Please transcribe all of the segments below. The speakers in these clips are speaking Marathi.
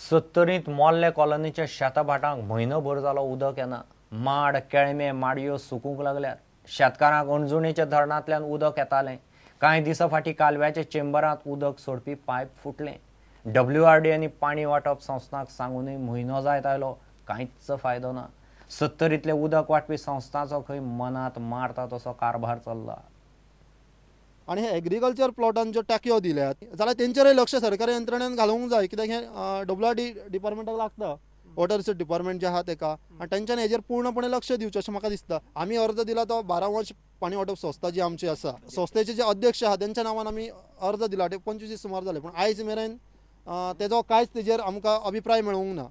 सत्तरीत मोल्ले कॉलनीच्या शेताभाटांक म्हयनोभर जालो उदक येना. माड केळमे माडयो सुकूंक लागल्यात. शेतकारांक अणजुणेच्या धरणांतल्यान उदक येतालें. कांय दिसां फाटीं कालव्याच्या चेंबरांत उदक सोडपी पायप फुटलें. WRD आनी पाणी वांटप संस्थांक सांगूनय म्हयनो जायत आयलो, कांयच फायदो ना. सत्तरीतले उदक वांटपी संस्थांचो खंय मनांत मारता तसो कारभार चल्ला. आणि हे एग्रीकल्चर प्लॉटांत ज्यो टाकयो दिल्यात जाल्यार तेंचेरय लक्ष सरकारी यंत्रणेन घालूंक जाय, कित्याक हे WRD डिपार्टमेंटाक लागता, वॉटर रिसोर्स डिपार्टमेंट जे आहा तेका, आनी तेंच्यांनी हेजेर पूर्णपणे लक्ष दिवचें अशें म्हाका दिसता. आमी अर्ज दिला तो 12 वर्ष पाणी वांटप संस्था जी आमची आसा, संस्थेचे जे अध्यक्ष आहा तेंच्या नांवान आमी अर्ज दिला. 25 दीस सुमार जाले, पूण आयज मेरेन तेजो कांयच तेजेर आमकां अभिप्राय मेळूंक ना.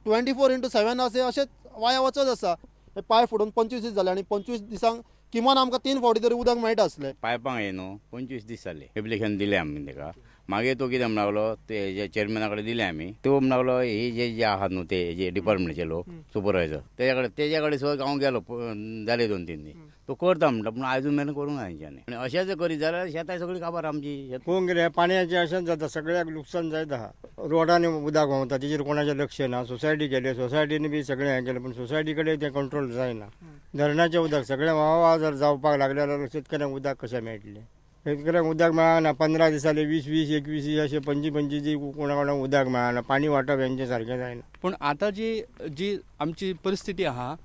24/7 अशेंच वाया वचत आसा. हे पाय फुटून 25 दीस जाले, आनी 25 दिसांक किमान आमकां 3 फावटी तरी उदक मेळटा आसलें. पायपांक हे न्हू 25 दीस जाले एप्लिकेशन दिलें आमी तेका. मागीर तो कितें म्हणून लागलो, ते हेजे चेअरमॅना कडेन दिलें आमी. तो म्हणून लागलो हे जे आहात न्हू ते हेजे डिपार्टमेंटाचे लोक सुपरवायझर, तेज्या कडेन सुद्दां हांव गेलो जाले 2-3 दीस. तो करता म्हणटा, पूण आजून मेरेन करूंक ना तेंच्यांनी. आनी अशेंच करीत जाल्यार शेतां सगळी काबार आमची. पळोवंक गेल्यार पाण्याचें अशेंच जाता, सगळ्याक लुकसाण जायत आहा. रोडांनी उदक व्हांवता तेजेर कोणाचें लक्ष ना. सोसायटी गेले, सोसायटीनी बी सगळें हें केलें, पूण सोसायटी कडेन तें कंट्रोल जायना. धरणाचें उदक सगळें व्हांव जर जावपाक लागलें जाल्यार शेतकऱ्यांक उदक कशें मेळटलें? शेतकऱ्यांक उदक मेळना. 15 दिसांनी 20-20, 21 अशें 25-25 दी कोणाक उदक मेळना. पाणी वांटप हेंचें सारकें जायना. पूण आतां जी आमची परिस्थिती आहा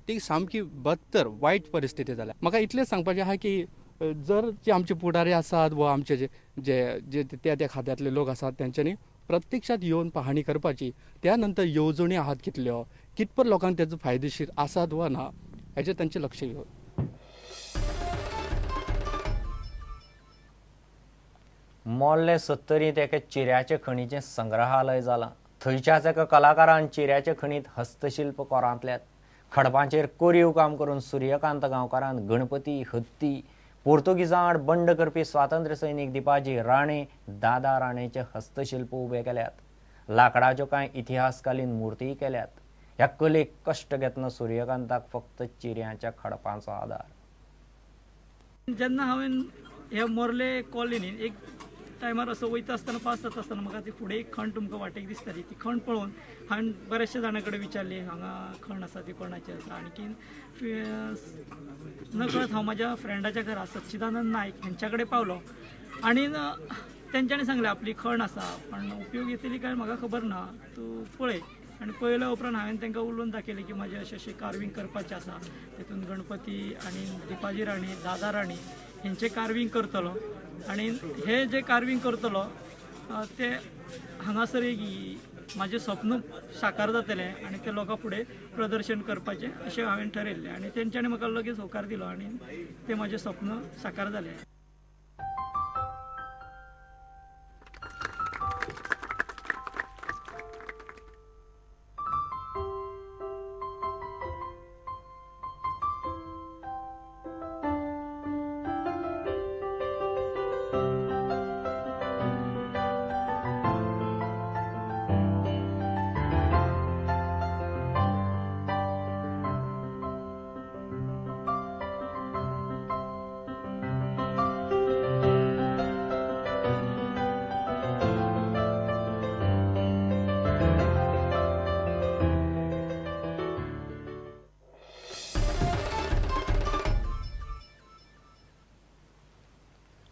ती सामकी बत्तर वायट परिस्थिती जाल्या. म्हाका इतलेंच सांगपाचें आहा की जर जे आमचे पुढारी आसात वा आमचे जे त्या खात्यांतले लोक आसात तेंच्यांनी प्रत्यक्षात येवन पाहणी करपाची. त्या नंतर येवजणी आहात कितल्यो, कितपत लोकांक तेजो फायदेशीर आसात वा ना हेजेर तांचें लक्ष घेवन. मोल्ले सत्तरीत एका चिऱ्याचे खणीचें संग्रहालय जालां. थंयच्याच एका कलाकारान चिऱ्याचे खणींत हस्तशिल्प कोरांतल्यात. खडपांचेर कोरीव काम करून सूर्यकांत गांवकारान गणपती, हत्ती, पोर्तुगीजां आड बंड करपी स्वातंत्र्य सैनीक दिपाजी राणे, दादा राणेचे हस्तशिल्प उबे केल्यात. लाकडाच्यो कांय इतिहासकालीन मुर्तीय केल्यात. ह्या कलेक कश्ट घेतना सूर्यकांताक फक्त चिऱ्याच्या खडपांचो आदार. जेन्ना हांवें ह्या मोर्ले कॉलनीन एक टायमार असो वयता आसतना पास जाता आसतना म्हाका ती फुडें एक खण तुमकां वाटेक दिसताली. ती खण पळोवन हांवें बऱ्याचशा जाणां कडेन विचारली, हांगा खण आसा ती कोणाची आसा. आणखीन नकळत हांव म्हाज्या फ्रेंडाच्या घरा सच्चिदानंद नायक हेंच्या कडेन पावलो आनी तेंच्यांनी सांगलें आपली खण आसा, पण उपयोग येतली काय म्हाका खबर ना, तूं पळय. आनी पळयल्या उपरांत हांवें तांकां उलोवन दाखयलें की म्हाजें अशें कार्विंग करपाचें आसा. तितून गणपती आनी दिपाजी राणी, दादा राणी हेंचें कार्विंग करतलो. आनी हे जे कार्विंग करतलो ते हांगासर एक म्हाजें स्वप्न साकार जातलें आनी ते लोकां फुडें प्रदर्शन करपाचें अशें हांवें ठरयल्लें. आनी तेंच्यांनी म्हाका लगेच होकार दिलो आनी तें म्हाजें स्वप्न साकार जालें.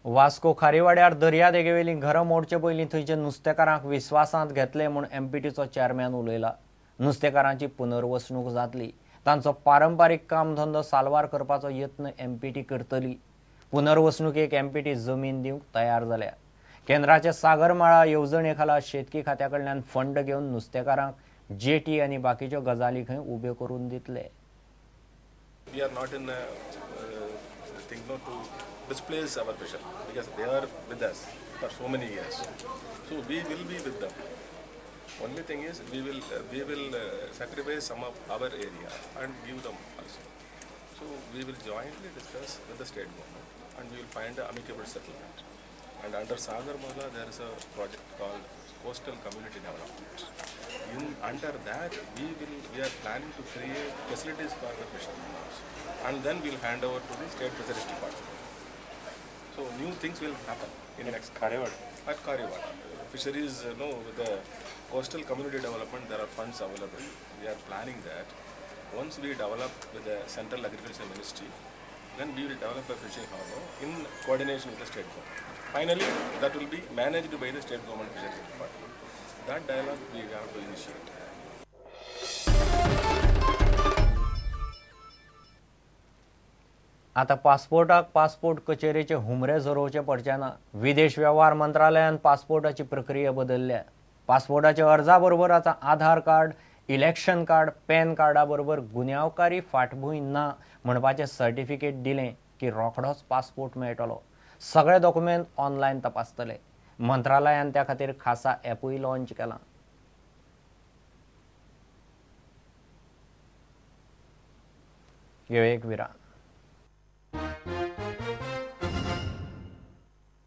वास्को खारीवाड्यार दर्या देगेवेलीं घरां मोडचे पयलीं थंयच्या नुस्तेकारांक विस्वासांत घेतले म्हूण MPTचो चेअरमॅन उलयला. नुस्तेकारांची पुनर्वसणूक जातली. तांचो पारंपारीक कामधंदो साल्वार करपाचो यत्न MPT करतली. पुनर्वसणुकेक MPT जमीन दिवंक तयार जाल्या. केंद्राचे सागरमाळा येवजणे खाला शेतकी खात्या कडल्यान फंड घेवन नुस्तेकारांक जेटी आनी बाकीच्यो गजाली खंय उब्यो करून दितले. displace our vision because they are with us for so many years, so we will be with them. Only thing is we will sacrifice some of our area and give them also. So we will jointly discuss with the state government and we will find an amicable settlement. And under Sagarmala there is a project called Coastal Community Development. Under that we are planning to create facilities for the fishermen also, and then we will hand over to the State Fisheries Department. So So new things will happen in next Karewada. At Karewada, fisheries, with the coastal community development, there are funds available. We are planning that. Once we develop with the Central Agriculture Ministry, then we will develop a fishing harbour in coordination with the state government. Finally, that will be managed by the state government fisheries department. That dialogue we have to initiate. आता पासपोर्ट कचेरीचे हुमरे जोरोवचे पडचेना. विदेश व्यवहार मंत्रालयान पासपोर्टाची प्रक्रिया बदलल्या. पासपोर्टाच्या अर्जा बरोबर आता आधार कार्ड, इलेक्शन कार्ड, पॅन कार्डा बरोबर गुन्यांवकारी फाटभूंय ना म्हणपाचें सर्टिफिकेट दिलें की रोखडोच पासपोर्ट मेळटलो. सगळे डॉक्युमेंट ऑनलायन तपासतले. मंत्रालयान त्या खातीर खासा ॲपूय लॉन्च केलां. एक विराम.